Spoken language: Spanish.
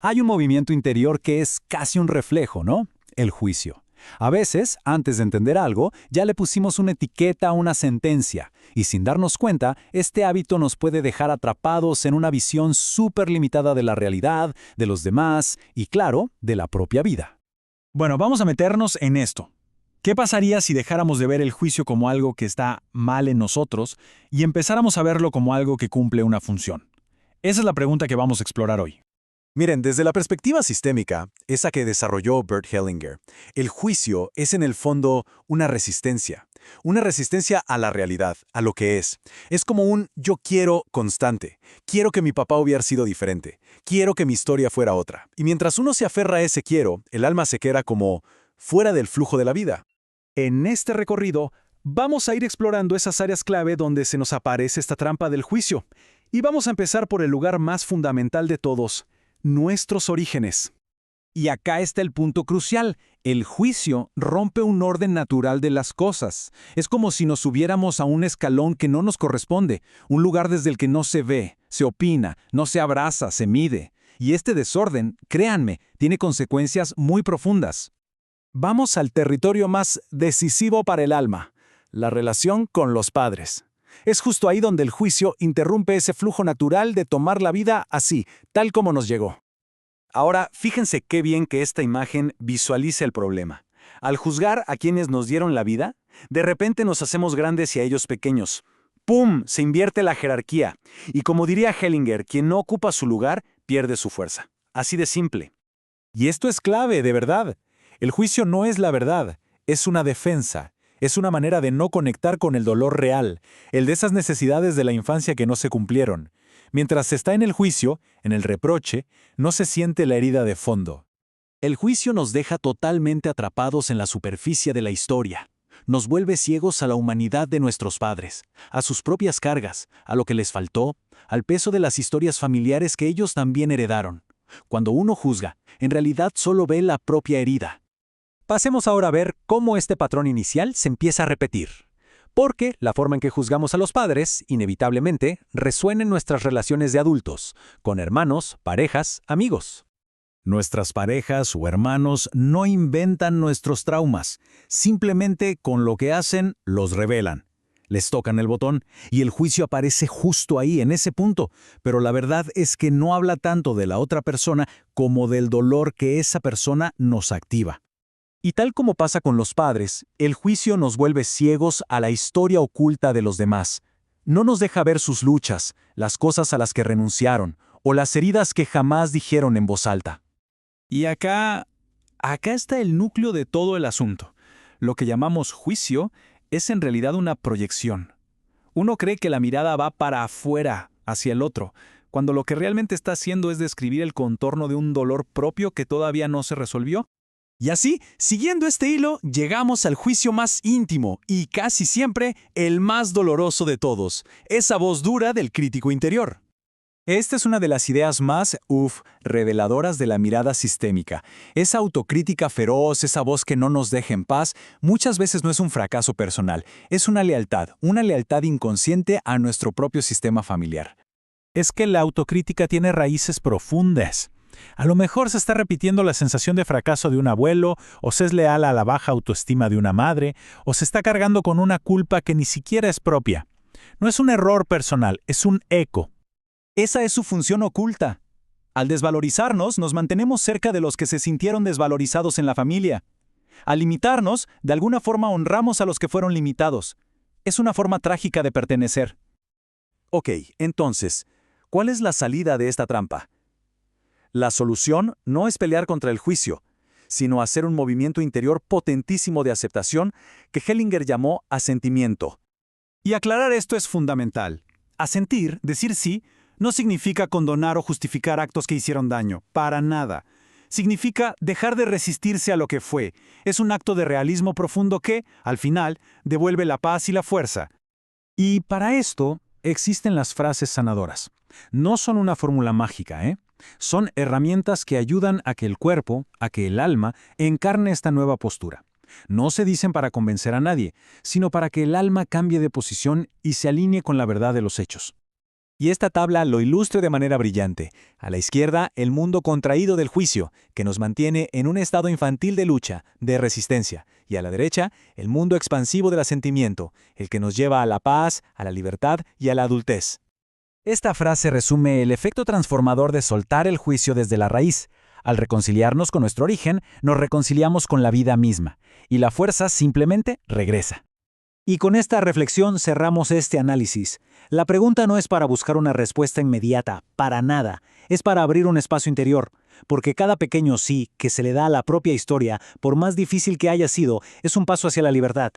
Hay un movimiento interior que es casi un reflejo, ¿no? El juicio. A veces, antes de entender algo, ya le pusimos una etiqueta a una sentencia, y sin darnos cuenta, este hábito nos puede dejar atrapados en una visión súper limitada de la realidad, de los demás y, claro, de la propia vida. Bueno, vamos a meternos en esto. ¿Qué pasaría si dejáramos de ver el juicio como algo que está mal en nosotros y empezáramos a verlo como algo que cumple una función? Esa es la pregunta que vamos a explorar hoy. Miren, desde la perspectiva sistémica, esa que desarrolló Bert Hellinger, el juicio es en el fondo una resistencia a la realidad, a lo que es. Es como un yo quiero constante, quiero que mi papá hubiera sido diferente, quiero que mi historia fuera otra. Y mientras uno se aferra a ese quiero, el alma se queda como fuera del flujo de la vida. En este recorrido, vamos a ir explorando esas áreas clave donde se nos aparece esta trampa del juicio. Y vamos a empezar por el lugar más fundamental de todos, nuestros orígenes. Y acá está el punto crucial. El juicio rompe un orden natural de las cosas. Es como si nos subiéramos a un escalón que no nos corresponde, un lugar desde el que no se ve, se opina, no se abraza, se mide. Y este desorden, créanme, tiene consecuencias muy profundas. Vamos al territorio más decisivo para el alma, la relación con los padres. Es justo ahí donde el juicio interrumpe ese flujo natural de tomar la vida así, tal como nos llegó. Ahora, fíjense qué bien que esta imagen visualiza el problema. Al juzgar a quienes nos dieron la vida, de repente nos hacemos grandes y a ellos pequeños. ¡Pum! Se invierte la jerarquía. Y como diría Hellinger, quien no ocupa su lugar, pierde su fuerza. Así de simple. Y esto es clave, de verdad. El juicio no es la verdad, es una defensa. Es una manera de no conectar con el dolor real, el de esas necesidades de la infancia que no se cumplieron. Mientras se está en el juicio, en el reproche, no se siente la herida de fondo. El juicio nos deja totalmente atrapados en la superficie de la historia. Nos vuelve ciegos a la humanidad de nuestros padres, a sus propias cargas, a lo que les faltó, al peso de las historias familiares que ellos también heredaron. Cuando uno juzga, en realidad solo ve la propia herida. Pasemos ahora a ver cómo este patrón inicial se empieza a repetir. Porque la forma en que juzgamos a los padres, inevitablemente, resuena en nuestras relaciones de adultos, con hermanos, parejas, amigos. Nuestras parejas o hermanos no inventan nuestros traumas, simplemente con lo que hacen los revelan. Les tocan el botón y el juicio aparece justo ahí, en ese punto, pero la verdad es que no habla tanto de la otra persona como del dolor que esa persona nos activa. Y tal como pasa con los padres, el juicio nos vuelve ciegos a la historia oculta de los demás. No nos deja ver sus luchas, las cosas a las que renunciaron, o las heridas que jamás dijeron en voz alta. Y acá está el núcleo de todo el asunto. Lo que llamamos juicio es en realidad una proyección. Uno cree que la mirada va para afuera, hacia el otro, cuando lo que realmente está haciendo es describir el contorno de un dolor propio que todavía no se resolvió. Y así, siguiendo este hilo, llegamos al juicio más íntimo y casi siempre el más doloroso de todos, esa voz dura del crítico interior. Esta es una de las ideas más, reveladoras de la mirada sistémica. Esa autocrítica feroz, esa voz que no nos deja en paz, muchas veces no es un fracaso personal, es una lealtad inconsciente a nuestro propio sistema familiar. Es que la autocrítica tiene raíces profundas. A lo mejor se está repitiendo la sensación de fracaso de un abuelo, o se es leal a la baja autoestima de una madre, o se está cargando con una culpa que ni siquiera es propia. No es un error personal, es un eco. Esa es su función oculta. Al desvalorizarnos, nos mantenemos cerca de los que se sintieron desvalorizados en la familia. Al limitarnos, de alguna forma honramos a los que fueron limitados. Es una forma trágica de pertenecer. Ok, entonces, ¿cuál es la salida de esta trampa? La solución no es pelear contra el juicio, sino hacer un movimiento interior potentísimo de aceptación que Hellinger llamó asentimiento. Y aclarar esto es fundamental. Asentir, decir sí, no significa condonar o justificar actos que hicieron daño, para nada. Significa dejar de resistirse a lo que fue. Es un acto de realismo profundo que, al final, devuelve la paz y la fuerza. Y para esto existen las frases sanadoras. No son una fórmula mágica, Son herramientas que ayudan a que el cuerpo, a que el alma, encarne esta nueva postura. No se dicen para convencer a nadie, sino para que el alma cambie de posición y se alinee con la verdad de los hechos. Y esta tabla lo ilustra de manera brillante. A la izquierda, el mundo contraído del juicio, que nos mantiene en un estado infantil de lucha, de resistencia. Y a la derecha, el mundo expansivo del asentimiento, el que nos lleva a la paz, a la libertad y a la adultez. Esta frase resume el efecto transformador de soltar el juicio desde la raíz. Al reconciliarnos con nuestro origen, nos reconciliamos con la vida misma, y la fuerza simplemente regresa. Y con esta reflexión cerramos este análisis. La pregunta no es para buscar una respuesta inmediata, para nada. Es para abrir un espacio interior, porque cada pequeño sí que se le da a la propia historia, por más difícil que haya sido, es un paso hacia la libertad.